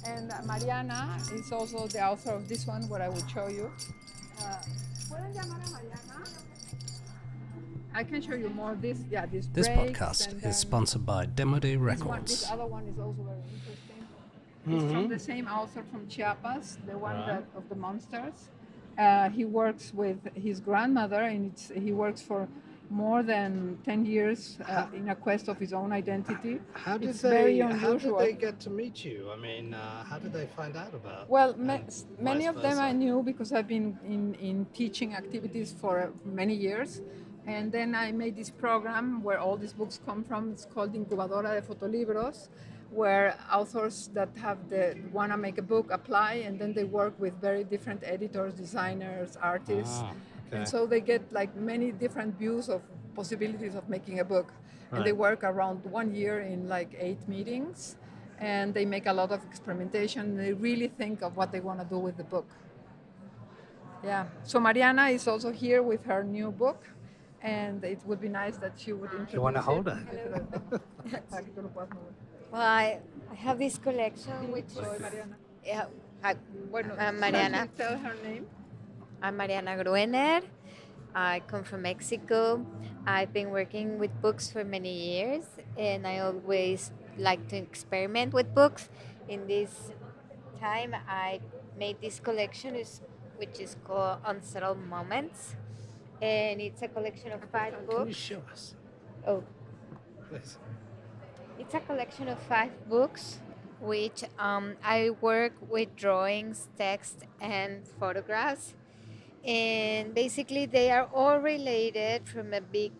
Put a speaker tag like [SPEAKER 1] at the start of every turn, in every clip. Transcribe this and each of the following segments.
[SPEAKER 1] And Mariana is also the author of this one, what I will show you. ¿Pueden llamar a Mariana? I can show you more. This
[SPEAKER 2] This
[SPEAKER 1] breaks,
[SPEAKER 2] podcast is sponsored by Demo Day
[SPEAKER 1] this
[SPEAKER 2] Records.
[SPEAKER 1] other one is also very interesting. It's from the same author from Chiapas, the one of the monsters. He works with his grandmother, and he works for more than 10 years in a quest of his own identity.
[SPEAKER 2] How did they get to meet you? I mean, how did they find out about?
[SPEAKER 1] Well, many of them I knew because I've been in teaching activities for many years. And then I made this program where all these books come from. It's called Incubator de Fotolibros, where authors that want to make a book apply, and then they work with very different editors, designers, artists.
[SPEAKER 2] Okay.
[SPEAKER 1] And so they get like many different views of possibilities of making a book. And they work around 1 year in like 8 meetings, and they make a lot of experimentation. They really think of what they want to do with the book. Yeah. So Mariana is also here with her new book, and it would be nice that she would introduce.
[SPEAKER 2] You want to hold it?
[SPEAKER 3] Well, I have this collection which is I'm Mariana.
[SPEAKER 1] Tell her name.
[SPEAKER 3] I'm Mariana Gruener. I come from Mexico. I've been working with books for many years, and I always like to experiment with books. In this time, I made this collection which is called Unsettled Moments, and it's a collection of 5 books.
[SPEAKER 2] Can you show us?
[SPEAKER 3] Oh.
[SPEAKER 2] Please.
[SPEAKER 3] It's a collection of 5 books, which I work with drawings, text, and photographs. And basically, they are all related from a big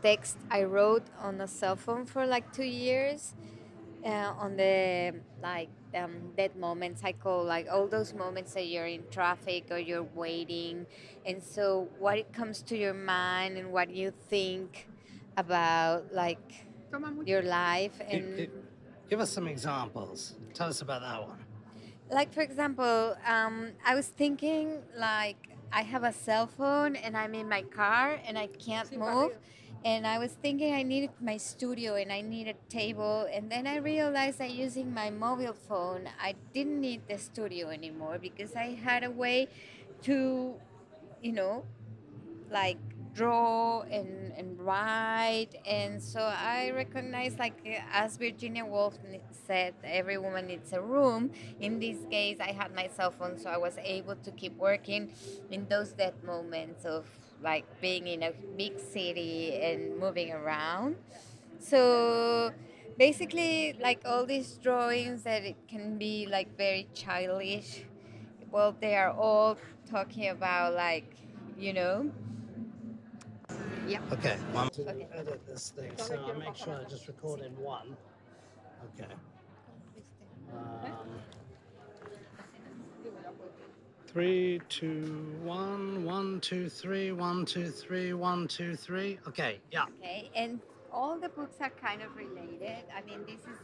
[SPEAKER 3] text I wrote on a cell phone for like 2 years. On the dead moments, I call like all those moments that you're in traffic or you're waiting. And so what it comes to your mind and what you think about like your life. And
[SPEAKER 2] Give us some examples. Tell us about that one.
[SPEAKER 3] like, for example, I was thinking like I have a cell phone and I'm in my car and I can't move. And I was thinking I needed my studio and I need a table. And then I realized that using my mobile phone, I didn't need the studio anymore because I had a way to, like draw and write. And so I recognized, like as Virginia Woolf said, every woman needs a room. In this case, I had my cell phone, so I was able to keep working in those dead moments of like being in a big city and moving around. So basically, like all these drawings that it can be like very childish, well, they are all talking about like, yeah.
[SPEAKER 2] Okay. I'm to edit this thing, so I'll make sure I just record in one. Okay. 3, 2, 1, 1, 2, 3, 1, 2, 3, 1, 2, 3. Okay, yeah.
[SPEAKER 3] Okay, and all the books are kind of related. I mean, this is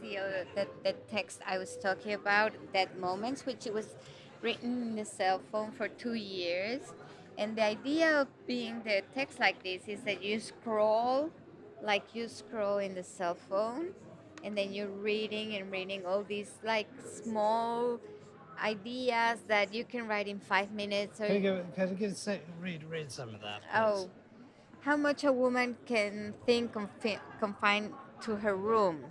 [SPEAKER 3] the text I was talking about, Dead Moments, which it was written in the cell phone for 2 years. And the idea of being the text like this is that you scroll in the cell phone, and then you're reading and reading all these like small ideas that you can write in 5 minutes. Or
[SPEAKER 2] Can you read some of that, please?
[SPEAKER 3] Oh, how much a woman can think confined to her room,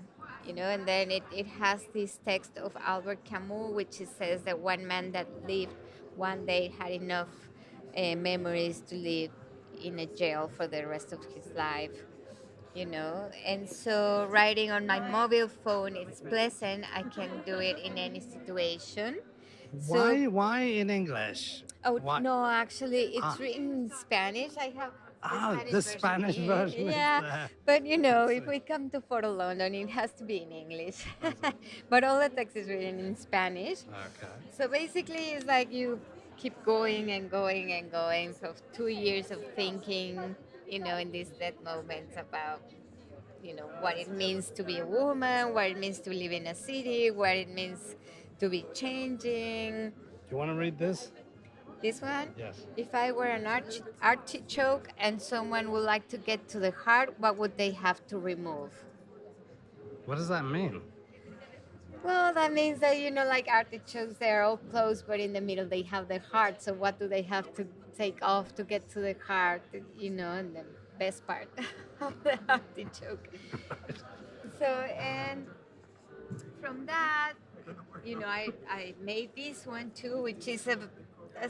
[SPEAKER 3] and then it has this text of Albert Camus, which says that one man that lived one day had enough memories to live in a jail for the rest of his life, and so writing on my mobile phone, it's pleasant. I can do it in any situation.
[SPEAKER 2] Why in English?
[SPEAKER 3] Oh,
[SPEAKER 2] Why?
[SPEAKER 3] no, actually, it's written in Spanish. I have
[SPEAKER 2] The Spanish version.
[SPEAKER 3] Yeah,
[SPEAKER 2] Is there.
[SPEAKER 3] but if we come to Foto London, it has to be in English. But all the text is written in Spanish.
[SPEAKER 2] Okay.
[SPEAKER 3] So basically, it's like you keep going and going and going. So 2 years of thinking, in these dead moments about, what it means to be a woman, what it means to live in a city, what it means to be changing.
[SPEAKER 2] Do you want to read this?
[SPEAKER 3] This one?
[SPEAKER 2] Yes.
[SPEAKER 3] If I were an artichoke and someone would like to get to the heart, what would they have to remove?
[SPEAKER 2] What does that mean?
[SPEAKER 3] Well, that means that, like artichokes, they're all closed, but in the middle they have their heart. So what do they have to take off to get to the heart? And the best part of the artichoke. So, and from that, I made this one too, which is a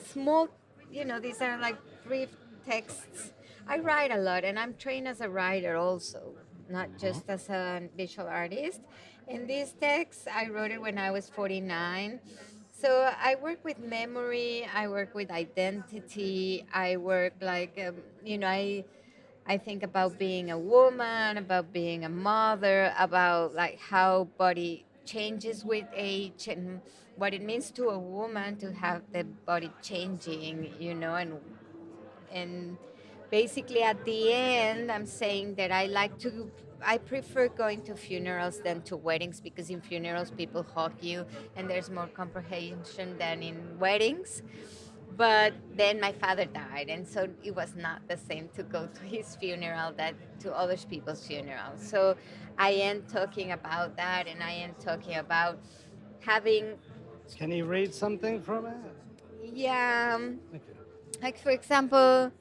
[SPEAKER 3] small, these are like brief texts. I write a lot, and I'm trained as a writer also, not just as a visual artist. And these texts, I wrote it when I was 49. So I work with memory, I work with identity, I work like, I think about being a woman, about being a mother, about like how body changes with age and what it means to a woman to have the body changing, and basically at the end I'm saying that I prefer going to funerals than to weddings, because in funerals people hug you and there's more comprehension than in weddings. But then my father died, and so it was not the same to go to his funeral that to other people's funerals. So I am talking about that, and I am talking about having,
[SPEAKER 2] Can you read something from it?
[SPEAKER 3] yeah,
[SPEAKER 2] Okay.
[SPEAKER 3] like for example,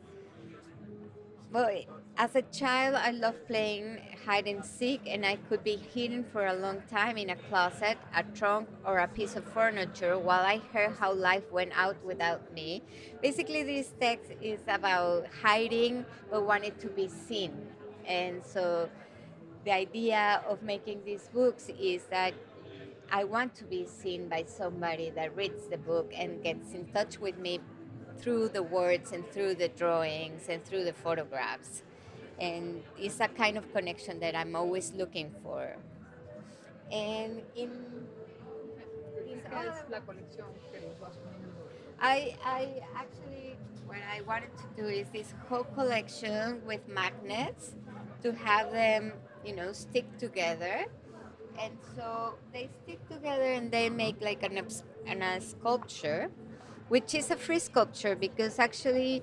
[SPEAKER 3] well, as a child, I loved playing hide and seek, and I could be hidden for a long time in a closet, a trunk, or a piece of furniture while I heard how life went out without me. Basically, this text is about hiding but wanting to be seen. And so, the idea of making these books is that I want to be seen by somebody that reads the book and gets in touch with me through the words and through the drawings and through the photographs. And it's a kind of connection that I'm always looking for. And
[SPEAKER 1] ¿Qué es la colección que los vas uniendo?
[SPEAKER 3] I actually, what I wanted to do is this whole collection with magnets to have them, stick together. And so they stick together and they make like a sculpture, which is a free sculpture, because actually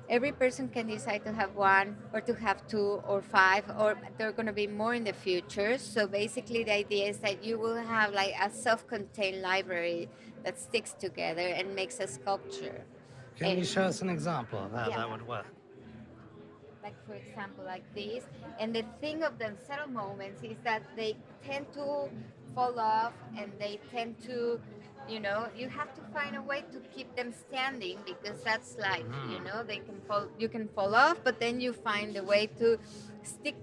[SPEAKER 3] every person can decide to have one or to have two or five, or there are going to be more in the future. So basically the idea is that you will have like a self-contained library that sticks together and makes a sculpture.
[SPEAKER 2] Can you
[SPEAKER 3] And
[SPEAKER 2] show us an example of how
[SPEAKER 3] Yeah.
[SPEAKER 2] that would work?
[SPEAKER 3] like for example like this. And the thing of the settle moments is that they tend to fall off, and they tend to, you have to find a way to keep them standing, because that's life. They can fall, you can fall off, but then you find a way to stick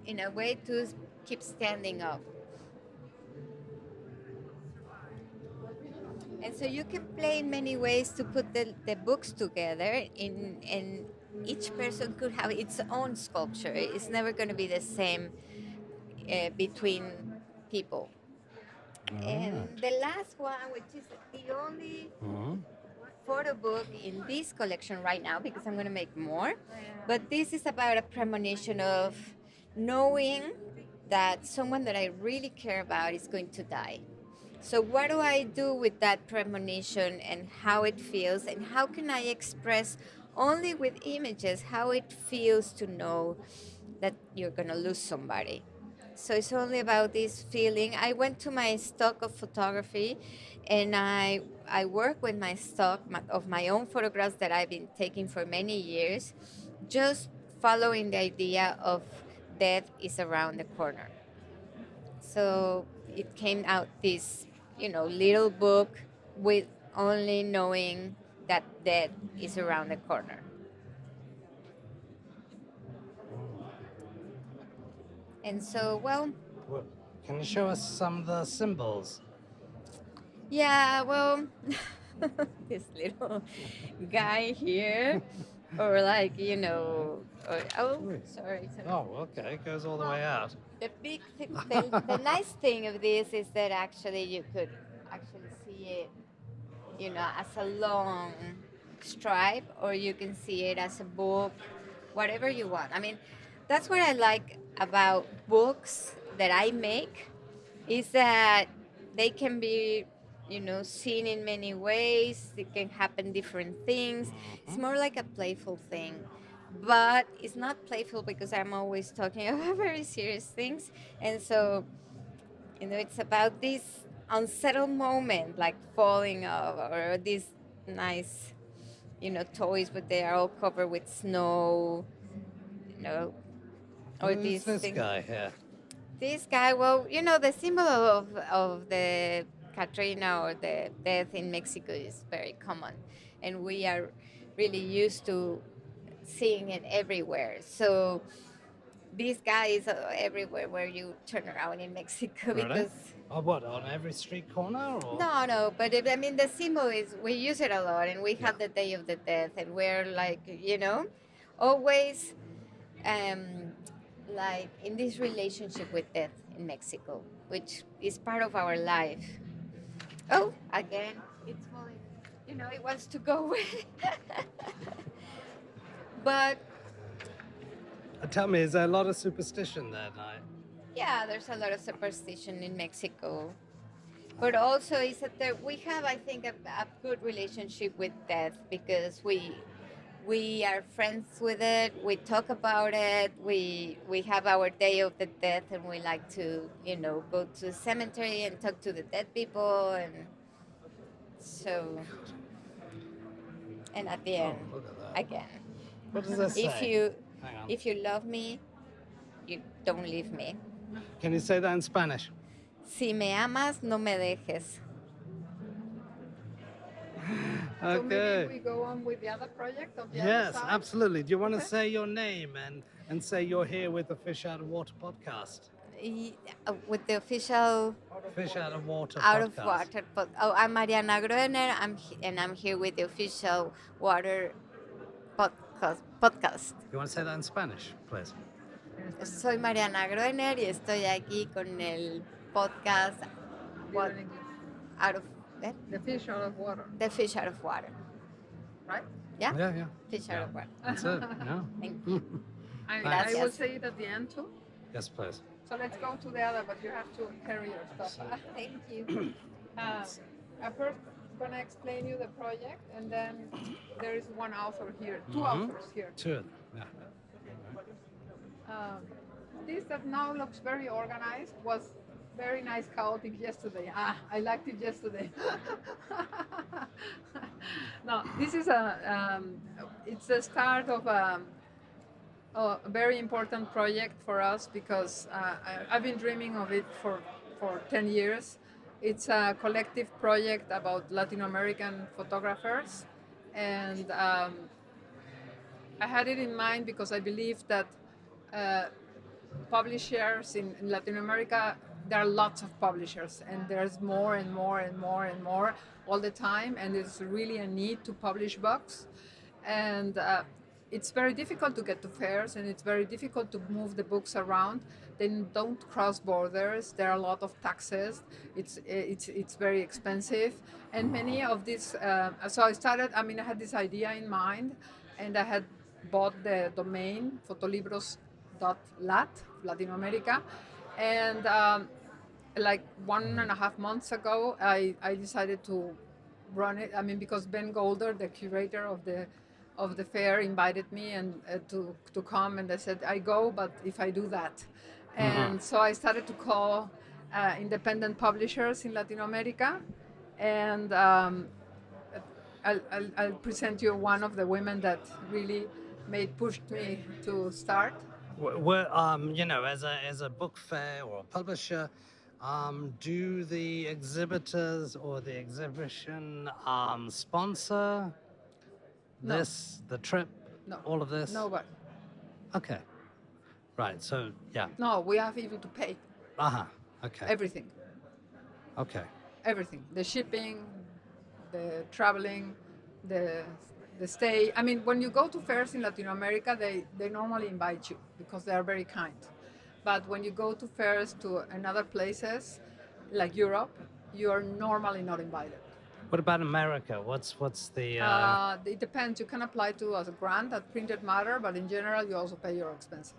[SPEAKER 3] in a way to keep standing up. And so you can play in many ways to put the books together and each person could have its own sculpture. It's never going to be the same between people. And the last one, which is the only photo book in this collection right now, because I'm going to make more, but this is about a premonition of knowing that someone that I really care about is going to die. So, what do I do with that premonition and how it feels, and how can I express only with images how it feels to know that you're going to lose somebody? So, it's only about this feeling. I went to my stock of photography, and I work with my stock of my own photographs that I've been taking for many years, just following the idea of death is around the corner. So it came out this, little book with only knowing that death is around the corner. And so, well,
[SPEAKER 2] Well, can you show us some of the symbols?
[SPEAKER 3] yeah, well, this little guy here, or like, sorry.
[SPEAKER 2] Oh, okay. It goes all the way out.
[SPEAKER 3] The big thing, the nice thing of this is that actually you could actually see it, as a long stripe, or you can see it as a book, whatever you want. I mean, that's what I like about books that I make, is that they can be, seen in many ways. It can happen different things. It's more like a playful thing. But it's not playful because I'm always talking about very serious things. And so, it's about this unsettled moment, like falling off, or these nice, toys, but they are all covered with snow, you know, or
[SPEAKER 2] Who's
[SPEAKER 3] these
[SPEAKER 2] this
[SPEAKER 3] things.
[SPEAKER 2] guy here?
[SPEAKER 3] This guy, well, the symbol of the Katrina or the death in Mexico is very common, and we are really used to seeing it everywhere. So this guy is everywhere where you turn around in Mexico
[SPEAKER 2] Really?
[SPEAKER 3] because
[SPEAKER 2] Oh, what, on every street corner? Or?
[SPEAKER 3] no, but I mean the symbol is we use it a lot, and we have
[SPEAKER 2] Yeah.
[SPEAKER 3] the Day of the Death, and we're like always um, like in this relationship with death in Mexico, which is part of our life. Oh, again, it's falling. It wants to go away. But
[SPEAKER 2] Tell me, is there a lot of superstition there, Night?
[SPEAKER 3] yeah, there's a lot of superstition in Mexico. But also is that we have, I think, a good relationship with death because we are friends with it. We talk about it. We have our Day of the Death, and we like to go to the cemetery and talk to the dead people, and so and at the end
[SPEAKER 2] Look at that.
[SPEAKER 3] again,
[SPEAKER 2] What does that say? Hang on.
[SPEAKER 3] if you love me, you don't leave me.
[SPEAKER 2] Can you say that in Spanish?
[SPEAKER 3] Si me amas, no me dejes.
[SPEAKER 1] So maybe
[SPEAKER 2] Okay.
[SPEAKER 1] we go on with the other project of the other
[SPEAKER 2] Yes,
[SPEAKER 1] side.
[SPEAKER 2] absolutely. Do you want to
[SPEAKER 1] Okay.
[SPEAKER 2] say your name and say you're here with the Fish Out of Water podcast?
[SPEAKER 3] With the official
[SPEAKER 2] Fish Out of Water
[SPEAKER 3] Out
[SPEAKER 2] podcast.
[SPEAKER 3] of Water. I'm Mariana Gruener. I'm here with the official water podcast.
[SPEAKER 2] You want to say that in Spanish, please?
[SPEAKER 3] Soy Mariana Gruener y estoy aquí con el podcast
[SPEAKER 1] Dilo en inglés.
[SPEAKER 3] out of
[SPEAKER 1] The fish out of water,
[SPEAKER 3] the fish out of water.
[SPEAKER 1] right?
[SPEAKER 3] Yeah,
[SPEAKER 2] Yeah.
[SPEAKER 3] fish out of water.
[SPEAKER 2] That's it. Yeah.
[SPEAKER 3] Thank you.
[SPEAKER 1] I
[SPEAKER 3] Gracias.
[SPEAKER 1] will say it at the end too.
[SPEAKER 2] Yes, please.
[SPEAKER 1] So let's go to the other, but you have to carry your stuff.
[SPEAKER 3] Thank you.
[SPEAKER 1] I first gonna explain you the project, and then there is one author here, two authors here.
[SPEAKER 2] Two of them. Yeah.
[SPEAKER 1] This that now looks very organized was very nice chaotic yesterday. I liked it yesterday. No, this is it's the start of a very important project for us because I've been dreaming of it for 10 years. It's a collective project about Latin American photographers, and I had it in mind because I believe that publishers in Latin America, there are lots of publishers, and there's more and more and more and more all the time, and it's really a need to publish books. And it's very difficult to get to fairs, and it's very difficult to move the books around. They don't cross borders. There are a lot of taxes. It's very expensive, and many of these. So I started. I mean, I had this idea in mind, and I had bought the domain photolibros.lat, Latin America, and like 1.5 months ago, I decided to run it. I mean, because Ben Golder, the curator of the fair, invited me and to come, and I said I go, but if I do that, and so I started to call independent publishers in Latin America, and I'll present you one of the women that really pushed me to start.
[SPEAKER 2] We're, as a book fair or a publisher, do the exhibitors or the exhibition sponsor
[SPEAKER 1] No.
[SPEAKER 2] the trip,
[SPEAKER 1] No.
[SPEAKER 2] all of this?
[SPEAKER 1] No, but
[SPEAKER 2] Okay. Right. So yeah.
[SPEAKER 1] no, we have even to pay
[SPEAKER 2] Okay.
[SPEAKER 1] everything.
[SPEAKER 2] Okay.
[SPEAKER 1] Everything, the shipping, the traveling, the stay. I mean, when you go to fairs in Latin America, they normally invite you because they are very kind. But when you go to fairs to another places like Europe, you are normally not invited.
[SPEAKER 2] What about America? What's the?
[SPEAKER 1] It depends. You can apply to as a grant at printed matter, but in general, you also pay your expenses.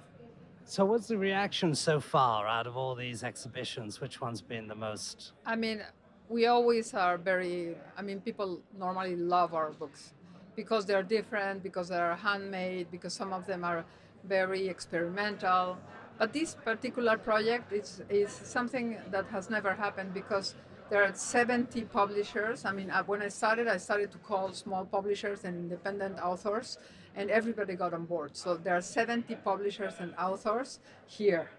[SPEAKER 2] So what's the reaction so far out of all these exhibitions? Which one's been the most?
[SPEAKER 1] I mean, we always are people normally love our books because they're different, because they're handmade, because some of them are very experimental. But this particular project is something that has never happened because There are 70 publishers. I mean, when I started to call small publishers and independent authors, and everybody got on board. So there are 70 publishers and authors here.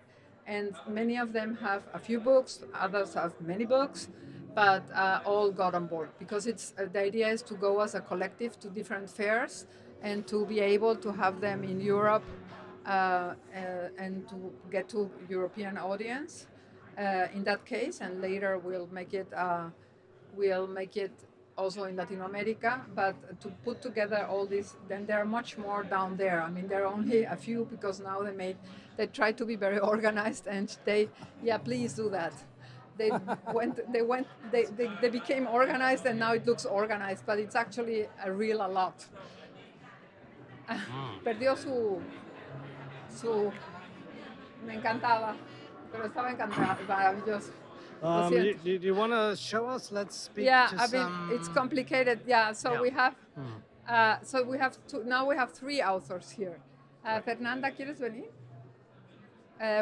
[SPEAKER 1] And many of them have a few books, others have many books, but all got on board because the idea is to go as a collective to different fairs and to be able to have them in Europe and to get to European audience in that case, and later we'll make it also in Latin America. But to put together all this, then there are much more down there. I mean, there are only a few because now they try to be very organized, and yeah, please do that. They became organized, and now it looks organized, but it's actually a lot. Perdió me encantaba, pero estaba encantada, maravilloso.
[SPEAKER 2] Do you want to show us? Let's speak to some...
[SPEAKER 1] it's complicated. Yeah, so
[SPEAKER 2] Yeah.
[SPEAKER 1] we have now we have 3 authors here. Fernanda, ¿quieres venir?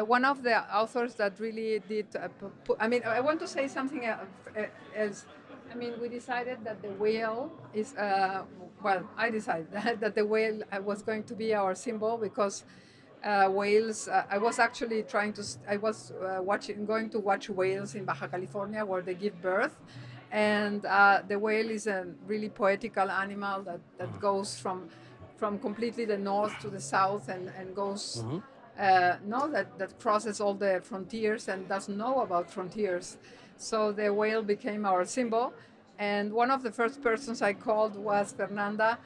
[SPEAKER 1] One of the authors that really did, I want to say something else. I mean, we decided that the whale is, I decided that the whale was going to be our symbol because whales, I was actually going to watch whales in Baja California where they give birth. And the whale is a really poetical animal that goes from completely the north to the south and goes, that crosses all the frontiers and doesn't know about frontiers. So the whale became our symbol. And one of the first persons I called was Fernanda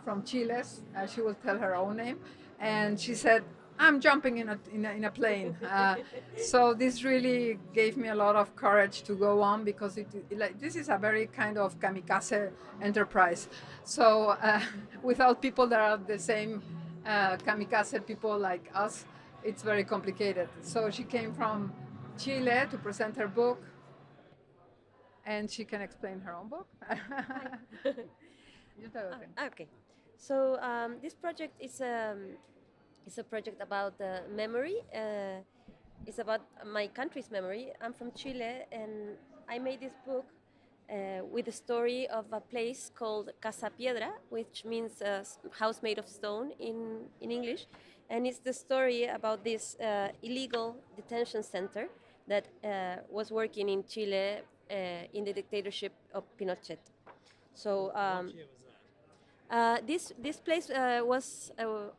[SPEAKER 1] from Chile. She will tell her own name. And she said, I'm jumping in a plane. So this really gave me a lot of courage to go on because this is a very kind of kamikaze enterprise. So without people that are the same kamikaze people like us, it's very complicated. So she came from Chile to present her book, and she can explain her own book.
[SPEAKER 4] Okay, so this project is a project about memory. It's about my country's memory. I'm from Chile, and I made this book with the story of a place called Casa Piedra, which means house made of stone in English. And it's the story about this illegal detention center that was working in Chile in the dictatorship of Pinochet. So this place was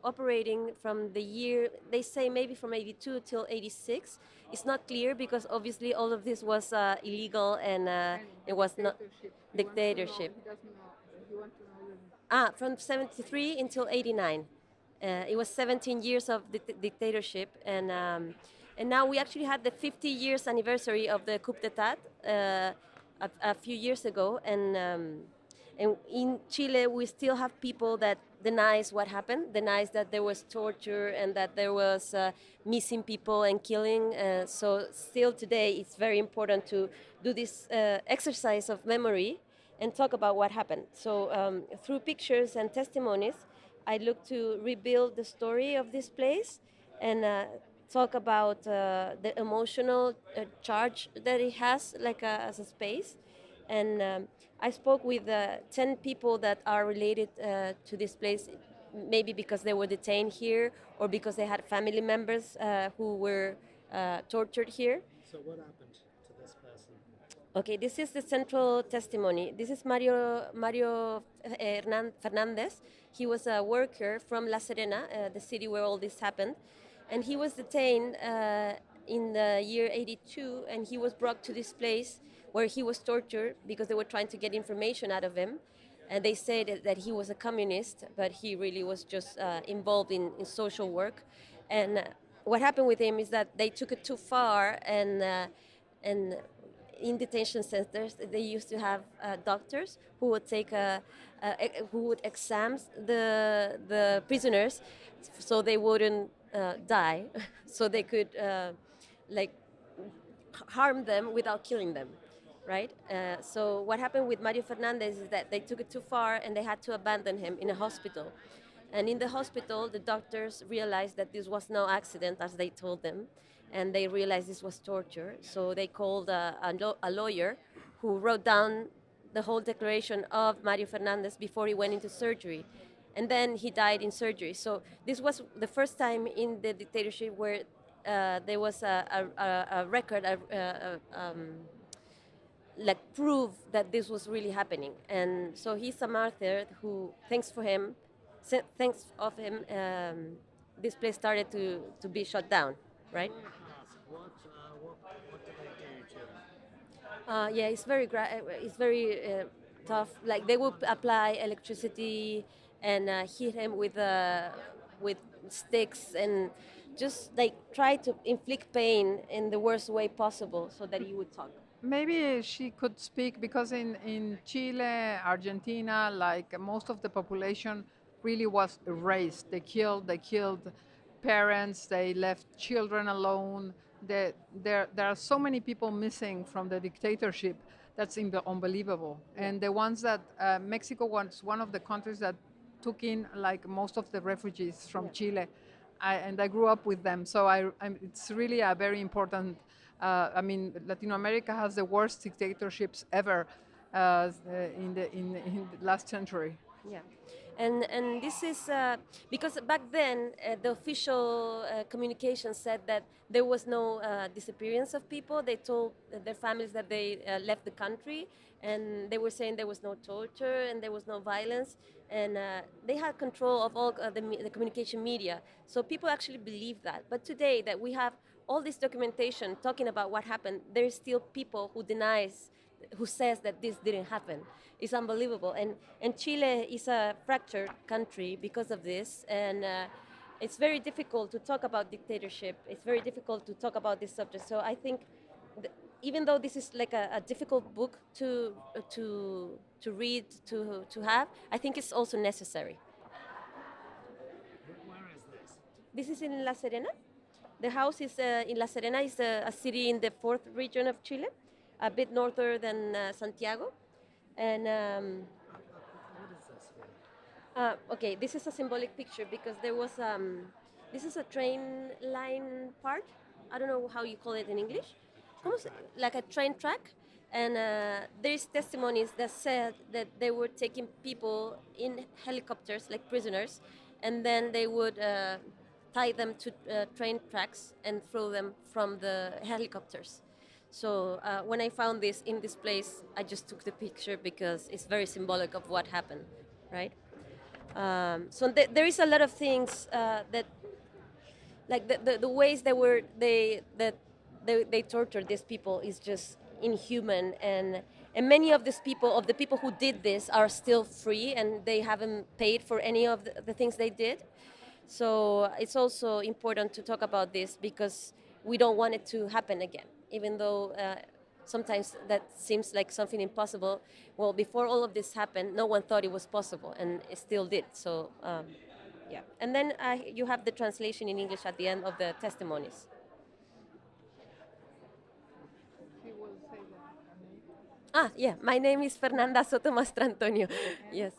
[SPEAKER 4] operating from the year, they say maybe from 82 till 86. It's not clear because obviously all of this was illegal and it was not dictatorship. From 73 until 89. It was 17 years of dictatorship, and now we actually had the 50 years anniversary of the coup d'état a few years ago, and in Chile we still have people that denies what happened, denies that there was torture and that there was missing people and killing. So still today it's very important to do this exercise of memory and talk about what happened. So through pictures and testimonies, I look to rebuild the story of this place and talk about the emotional charge that it has, like as a space. And I spoke with 10 people that are related to this place, maybe because they were detained here or because they had family members who were tortured here.
[SPEAKER 2] So what happened to this person?
[SPEAKER 4] Okay, this is the central testimony. This is Mario Fernandez. He was a worker from La Serena, the city where all this happened. And he was detained in the year 82, and he was brought to this place where he was tortured because they were trying to get information out of him. And they said that he was a communist, but he really was just involved in social work. And what happened with him is that they took it too far, and in detention centers, they used to have doctors who would take who would examine the prisoners, so they wouldn't die, so they could like harm them without killing them, right? So what happened with Mario Fernandez is that they took it too far and they had to abandon him in a hospital. And in the hospital, the doctors realized that this was no accident, as they told them, and they realized this was torture. So they called a lawyer who wrote down the whole declaration of Mario Fernandez before he went into surgery. And then he died in surgery. So this was the first time in the dictatorship where there was a record, like proof that this was really happening. And so he's a martyr who, thanks of him, this place started to be shut down, right?
[SPEAKER 2] What do they do to
[SPEAKER 4] Yeah, it's very tough. Like they would apply electricity and hit him with sticks and just like try to inflict pain in the worst way possible so that he would talk.
[SPEAKER 1] Maybe she could speak because in Chile, Argentina, like most of the population really was erased. They killed parents, they left children alone. There are so many people missing from the dictatorship. That's unbelievable. And the ones that Mexico was one of the countries that took in like most of the refugees from Chile. And I grew up with them. So it's really a very important. I mean, Latin America has the worst dictatorships ever in the last century.
[SPEAKER 4] Yeah, and this is because back then the official communication said that there was no disappearance of people. They told their families that they left the country, and they were saying there was no torture and there was no violence, and they had control of all the communication media. So people actually believe that. But today that we have all this documentation talking about what happened, there's still people who says that this didn't happen. It's unbelievable. And Chile is a fractured country because of this. And it's very difficult to talk about dictatorship. It's very difficult to talk about this subject. So I think even though this is like a difficult book to read, to have, I think it's also necessary.
[SPEAKER 2] Where is this?
[SPEAKER 4] This is in La Serena. The house is in La Serena, is a city in the 4th region of Chile, a bit norther than Santiago. And
[SPEAKER 2] What is this for?
[SPEAKER 4] okay, this is a symbolic picture because there was this is a train line part. I don't know how you call it in English. Like a train track. And there's testimonies that said that they were taking people in helicopters, like prisoners, and then they would tie them to train tracks and throw them from the helicopters. So when I found this in this place, I just took the picture because it's very symbolic of what happened, right? So there is a lot of things that, like the ways they tortured these people is just inhuman, and many of these people, of the people who did this, are still free and they haven't paid for any of the things they did. So it's also important to talk about this because we don't want it to happen again, even though sometimes that seems like something impossible. Well, before all of this happened, no one thought it was possible, and it still did. So, yeah. And then you have the translation in English at the end of the testimonies. Ah, yeah. My name is Fernanda Soto Mastrantonio. Yes.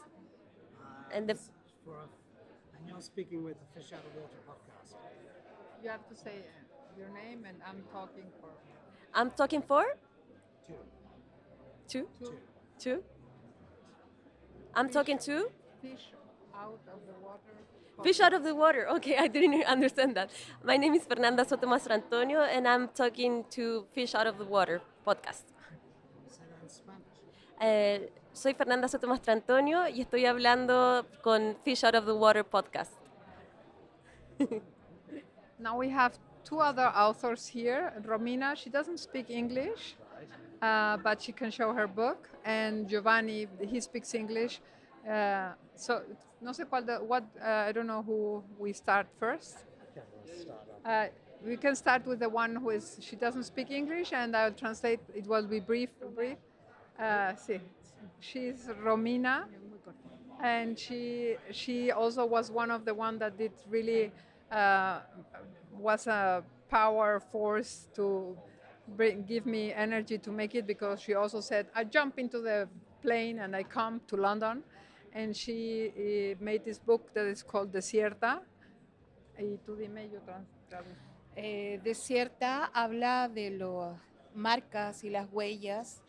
[SPEAKER 4] And the
[SPEAKER 2] And you're speaking with the Fish Out of Water podcast.
[SPEAKER 1] You have to say your name, and I'm talking for.
[SPEAKER 4] I'm talking for
[SPEAKER 2] Two.
[SPEAKER 4] two. I'm talking to
[SPEAKER 1] Fish out of the water.
[SPEAKER 4] Fish Out of the Water. Okay, I didn't understand that. My name is Fernanda Soto Mastrantonio, and I'm talking to Fish Out of the Water podcast.
[SPEAKER 2] Say that in Spanish.
[SPEAKER 4] Soy Fernanda Soto Mastrantonio y estoy hablando con Fish Out of the Water podcast.
[SPEAKER 1] Now we have two other authors here. Romina, she doesn't speak English, but she can show her book. And Giovanni, he speaks English. So, no sé cuál I don't know who we start first.
[SPEAKER 2] Okay, let's start up.
[SPEAKER 1] We can start with the one she doesn't speak English, and I'll translate. It will be brief. Sí. She's Romina, and she also was one of the one that did really was a power force to give me energy to make it, because she also said, I jump into the plane and I come to London, and she made this book that is called Desierta. Y tú dime, yo traduzco.
[SPEAKER 5] Desierta habla de las marcas y las huellas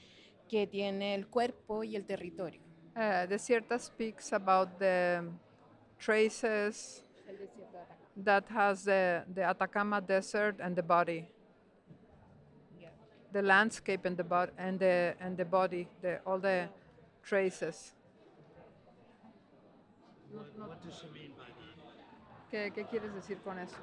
[SPEAKER 5] que tiene el cuerpo y el territorio.
[SPEAKER 1] Desierta speaks about the traces that has the Atacama Desert and the body, the landscape and the body and the body, all the traces.
[SPEAKER 2] What does she mean by that?
[SPEAKER 1] ¿Qué quieres decir con eso?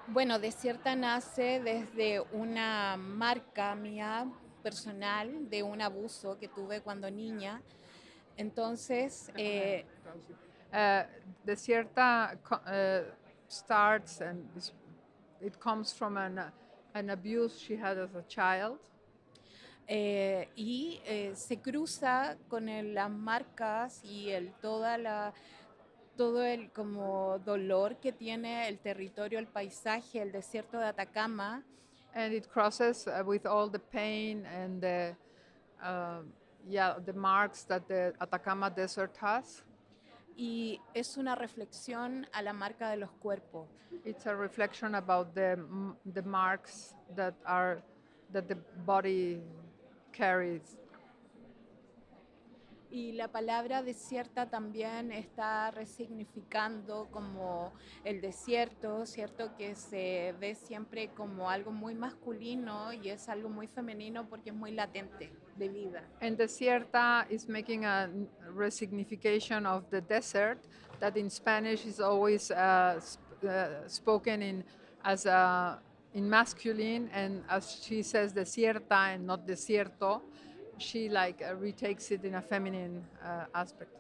[SPEAKER 5] Bueno, Desierta nace desde una marca mía personal de un abuso que tuve cuando niña. Entonces,
[SPEAKER 1] Desierta starts and it comes from an abuse she had as a child.
[SPEAKER 5] se cruza con las marcas y todo el como dolor que tiene el territorio, el paisaje, el desierto de Atacama.
[SPEAKER 1] And it crosses with all the pain and the marks that the Atacama Desert has.
[SPEAKER 5] Y es una reflexión a la marca de los cuerpos.
[SPEAKER 1] It's a reflection about the marks that the body carries.
[SPEAKER 5] Y la palabra desierta también está resignificando como el desierto, ¿cierto? Que se ve siempre como algo muy masculino y es algo muy femenino porque es muy latente de vida.
[SPEAKER 1] And Desierta is making a resignification of the desert that in Spanish is always spoken in masculine, and as she says desierta and not desierto, she retakes it in a feminine aspect.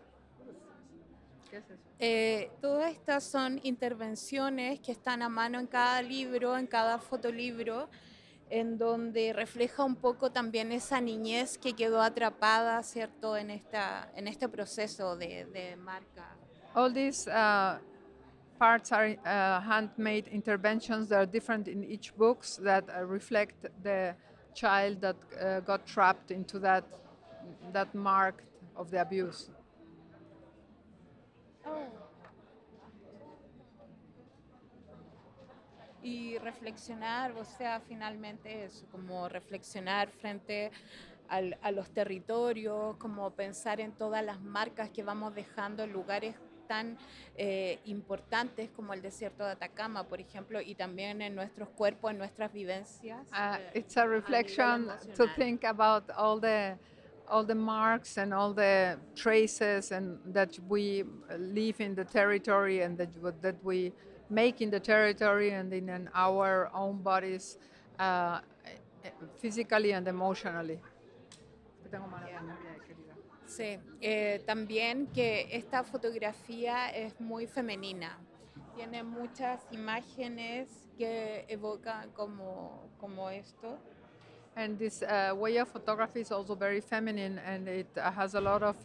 [SPEAKER 1] ¿Qué es eso?
[SPEAKER 5] Todas estas son intervenciones que están a mano en cada libro, en cada fotolibro, en donde refleja un poco también esa niñez que quedó atrapada, ¿cierto?, en este proceso de marca.
[SPEAKER 1] All these parts are handmade interventions that are different in each book that reflect the child that got trapped into that mark of the abuse.
[SPEAKER 5] Y reflexionar, o sea, finalmente eso, como reflexionar frente a los territorios, como pensar en todas las marcas que vamos dejando en lugares tan importantes como el desierto de Atacama, por ejemplo, y también en nuestros cuerpos, en nuestras vivencias.
[SPEAKER 1] It's a reflection to think about all the marks and all the traces and that we leave in the territory and that we make in the territory and in our own bodies, physically and emotionally.
[SPEAKER 5] Sí, también que esta fotografía es muy femenina. Tiene muchas imágenes que evocan como esto.
[SPEAKER 1] And this way of photography is also very feminine, and it has a lot of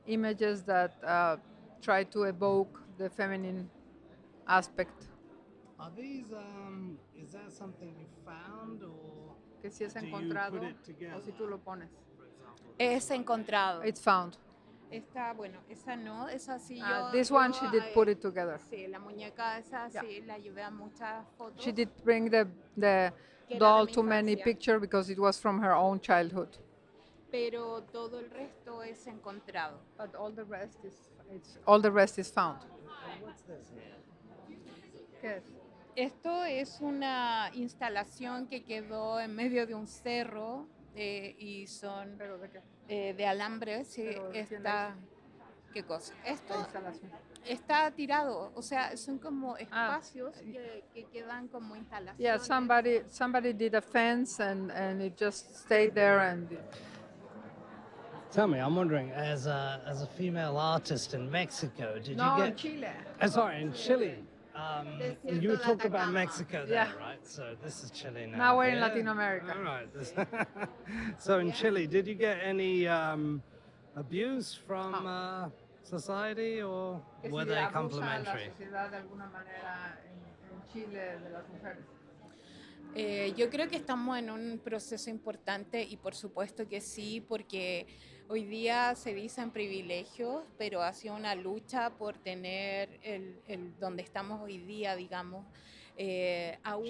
[SPEAKER 1] images that try to evoke the feminine aspect.
[SPEAKER 2] Are these, is that something you found or
[SPEAKER 1] Que si es
[SPEAKER 2] do you
[SPEAKER 1] encontrado
[SPEAKER 2] put it together,
[SPEAKER 1] o si tú lo pones.
[SPEAKER 2] for example?
[SPEAKER 5] Es encontrado.
[SPEAKER 1] It's found.
[SPEAKER 5] Esta, bueno, esa no, esa sí yo.
[SPEAKER 1] This one she did put it together.
[SPEAKER 5] Sí, la muñeca esa
[SPEAKER 1] Yeah.
[SPEAKER 5] sí la llevé a muchas fotos.
[SPEAKER 1] She did bring the
[SPEAKER 5] Que era
[SPEAKER 1] doll
[SPEAKER 5] de mi
[SPEAKER 1] to many
[SPEAKER 5] infancia.
[SPEAKER 1] pictures because it was from her own childhood.
[SPEAKER 5] Pero todo el resto es encontrado.
[SPEAKER 1] But all the rest is found.
[SPEAKER 2] What's this here?
[SPEAKER 1] ¿Qué es?
[SPEAKER 5] Esto es una instalación que quedó en medio de un cerro y son
[SPEAKER 1] ¿Pero de qué?
[SPEAKER 5] de alambre. Sí,
[SPEAKER 1] Pero, ¿quién
[SPEAKER 5] está. ¿Qué cosa? Esto
[SPEAKER 1] La instalación.
[SPEAKER 5] está tirado, o sea, son como espacios que quedan como instalaciones.
[SPEAKER 1] Yeah, somebody did a fence and it just stayed there and.
[SPEAKER 2] Tell me, I'm wondering, as a female artist in Mexico, did
[SPEAKER 1] No,
[SPEAKER 2] you
[SPEAKER 1] in
[SPEAKER 2] get?
[SPEAKER 1] Chile.
[SPEAKER 2] Sorry, in Chile.
[SPEAKER 5] Desierto
[SPEAKER 2] You
[SPEAKER 5] de
[SPEAKER 2] talked about
[SPEAKER 5] Atacama.
[SPEAKER 2] Mexico there,
[SPEAKER 1] Yeah.
[SPEAKER 2] right? So this is Chile now.
[SPEAKER 1] Now we're in
[SPEAKER 2] yeah?
[SPEAKER 1] Latin America.
[SPEAKER 2] All right. So in Chile, did you get any abuse from society, or
[SPEAKER 1] Que
[SPEAKER 2] were
[SPEAKER 1] si
[SPEAKER 2] they
[SPEAKER 1] abusa
[SPEAKER 2] complementary?
[SPEAKER 1] la sociedad de alguna manera en Chile de las mujeres.
[SPEAKER 5] Yo creo que estamos en un proceso importante y por supuesto que sí, porque Hoy día se dicen privilegios, pero ha sido una lucha por tener donde estamos hoy día, digamos. Aún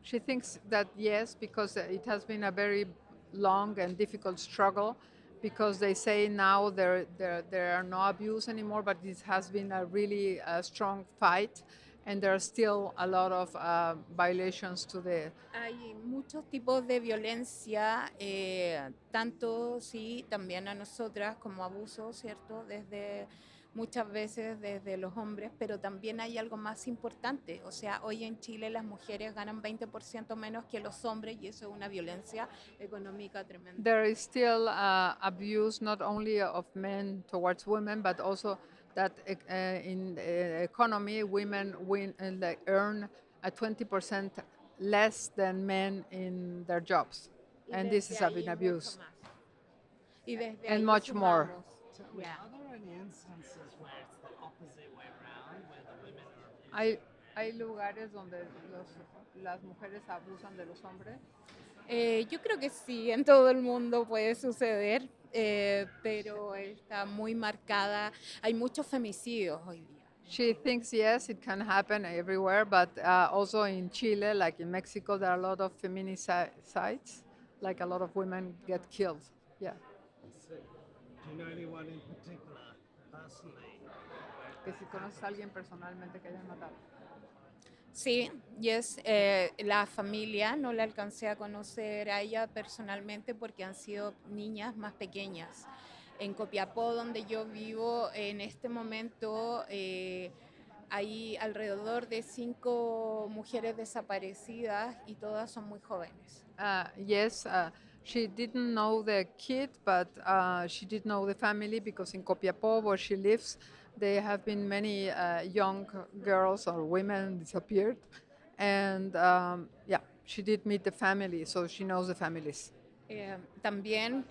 [SPEAKER 1] She thinks that yes, because it has been a very long and difficult struggle, because they say now there are no abuse anymore, but this has been a really strong fight, and there are still a lot of violations to the.
[SPEAKER 5] hay muchos tipos de violencia, tanto sí, también a nosotras como abuso, ¿cierto? Desde muchas veces desde los hombres, pero también hay algo más importante. O sea, hoy en Chile las mujeres ganan 20% menos que los hombres y eso es una violencia económica tremenda.
[SPEAKER 1] There is still abuse not only of men towards women, but also that in the economy, women like earn a 20% less than men in their jobs,
[SPEAKER 5] Y
[SPEAKER 1] and this
[SPEAKER 5] desde
[SPEAKER 1] is
[SPEAKER 5] ahí
[SPEAKER 1] an
[SPEAKER 5] mucho
[SPEAKER 1] abuse.
[SPEAKER 5] más. Y desde
[SPEAKER 1] And
[SPEAKER 5] ahí
[SPEAKER 1] much more.
[SPEAKER 5] sumamos. Yeah.
[SPEAKER 2] Are there any instances where it's the opposite way around, where the women are abused?
[SPEAKER 1] Hay lugares donde las mujeres abusan de los hombres.
[SPEAKER 5] Yo creo que sí, en todo el mundo puede suceder, pero está muy marcada. Hay muchos femicidios hoy día.
[SPEAKER 1] She thinks yes, it can happen everywhere, but also in Chile, like in Mexico, there are a lot of feminicides, like a lot of women get killed. Yeah.
[SPEAKER 2] Do you know anyone in particular, personally?
[SPEAKER 1] Que si conoces a alguien personalmente que hayan matado.
[SPEAKER 5] Sí, yes, la familia no la alcancé a conocer a ella personalmente porque han sido niñas más pequeñas. En Copiapó, donde yo vivo, en este momento hay alrededor de 5 mujeres desaparecidas y todas son muy jóvenes.
[SPEAKER 1] Yes, she didn't know the kid, but she did know the family, because in Copiapó, where she lives, there have been many young girls or women disappeared. And yeah, she did meet the family, so she knows the families.
[SPEAKER 5] También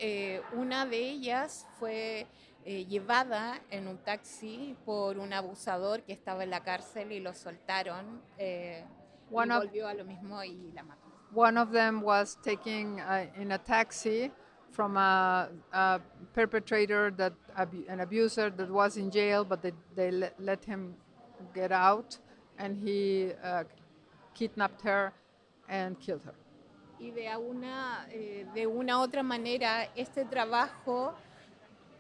[SPEAKER 5] una de ellas fue llevada en un taxi por un abusador que estaba en la cárcel y lo soltaron y volvió a lo mismo y la mató.
[SPEAKER 1] One of them was taken in a taxi from a perpetrator, an abuser that was in jail, but they let him get out, and he kidnapped her and killed her.
[SPEAKER 5] Y de una otra manera, este trabajo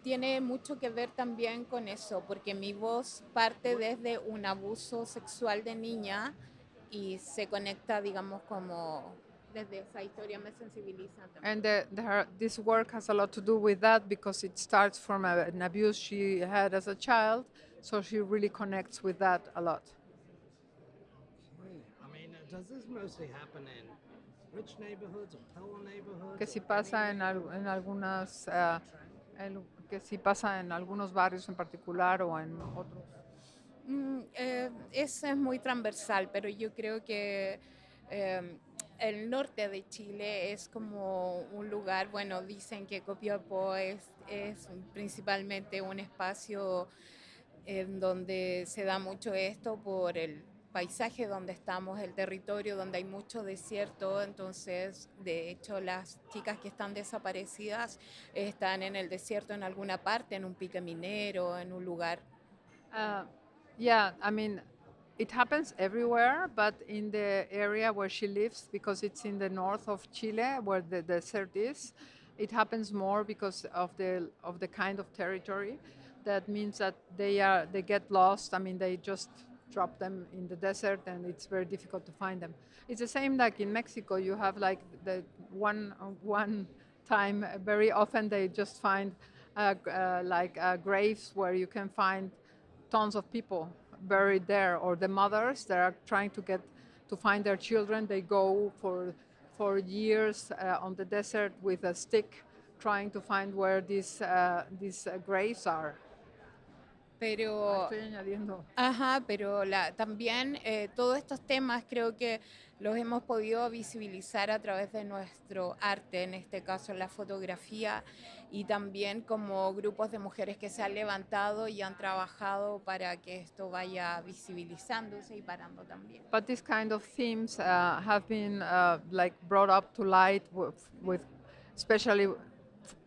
[SPEAKER 5] tiene mucho que ver también con eso, porque mi voz parte desde un abuso sexual de niña y se conecta, digamos, como desde esa historia me sensibiliza también.
[SPEAKER 1] And this work has a lot to do with that, because it starts from an abuse she had as a child, so she really connects with that a lot.
[SPEAKER 2] I mean, does this mostly happen in rich neighborhoods or poor neighborhoods?
[SPEAKER 1] Que si pasa en algunas, que si pasa en algunos barrios en particular o en otros.
[SPEAKER 5] Eso es muy transversal, pero yo creo que el norte de Chile es como un lugar, bueno, dicen que Copiapó es principalmente un espacio en donde se da mucho esto por el paisaje donde estamos, el territorio donde hay mucho desierto, entonces de hecho las chicas que están desaparecidas están en el desierto en alguna parte, en un pique minero, en un lugar.
[SPEAKER 1] Yeah, I mean, it happens everywhere, but in the area where she lives, because it's in the north of Chile, where the desert is, it happens more because of the kind of territory. That means that they get lost. I mean, they just drop them in the desert, and it's very difficult to find them. It's the same like in Mexico. You have like the one time, very often they just find graves where you can find tons of people buried there, or the mothers that are trying to find their children. They go for years on the desert with a stick, trying to find where these graves are.
[SPEAKER 5] Pero,
[SPEAKER 1] Estoy añadiendo.
[SPEAKER 5] ajá, pero también todos estos temas creo que los hemos podido visibilizar a través de nuestro arte, en este caso la fotografía, y también como grupos de mujeres que se han levantado y han trabajado para que esto vaya visibilizándose y parando también.
[SPEAKER 1] But these kind of themes have been like brought up to light with especially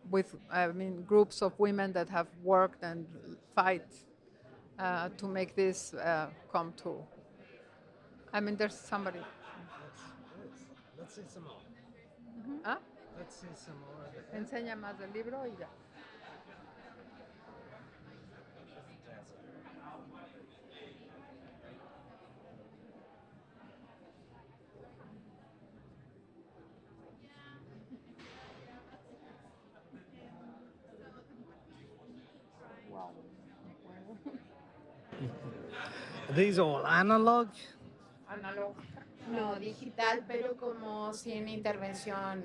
[SPEAKER 1] with groups of women that have worked and fight to make this come true. There's somebody.
[SPEAKER 2] Let's see some more.
[SPEAKER 1] ¿Ah?
[SPEAKER 2] Let's see some more.
[SPEAKER 1] Enseña más del libro y ya.
[SPEAKER 2] Are these all analog?
[SPEAKER 1] Analog.
[SPEAKER 5] No, digital, pero como sin intervención.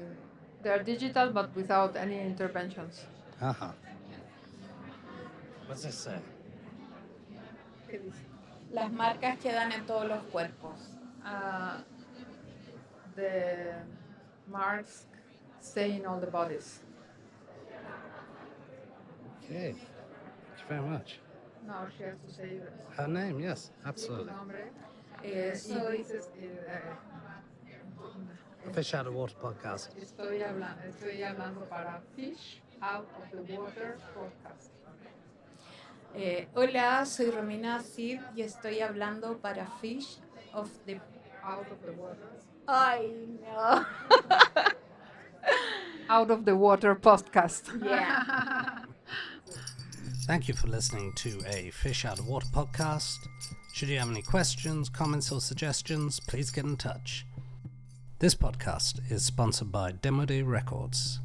[SPEAKER 1] They're digital, but without any interventions.
[SPEAKER 2] Uh-huh. What's this say?
[SPEAKER 1] ¿Qué dice?
[SPEAKER 5] Las marcas quedan en todos los cuerpos.
[SPEAKER 1] The marks stay in all the bodies.
[SPEAKER 2] Okay. Thank you very much.
[SPEAKER 1] No, she has to say
[SPEAKER 2] Her name, yes, absolutely.
[SPEAKER 1] nombre.
[SPEAKER 5] Soy
[SPEAKER 2] Fish Out of Water podcast.
[SPEAKER 1] Estoy hablando para Fish Out of the Water podcast.
[SPEAKER 5] Hola, soy Romina Cid y estoy hablando para Fish of the...
[SPEAKER 1] Out of the Water.
[SPEAKER 5] Ay, no.
[SPEAKER 1] Out of the Water podcast.
[SPEAKER 5] Yeah.
[SPEAKER 2] Thank you for listening to a Fish Out of Water podcast. Should you have any questions, comments, or suggestions, please get in touch. This podcast is sponsored by Demo Day Records.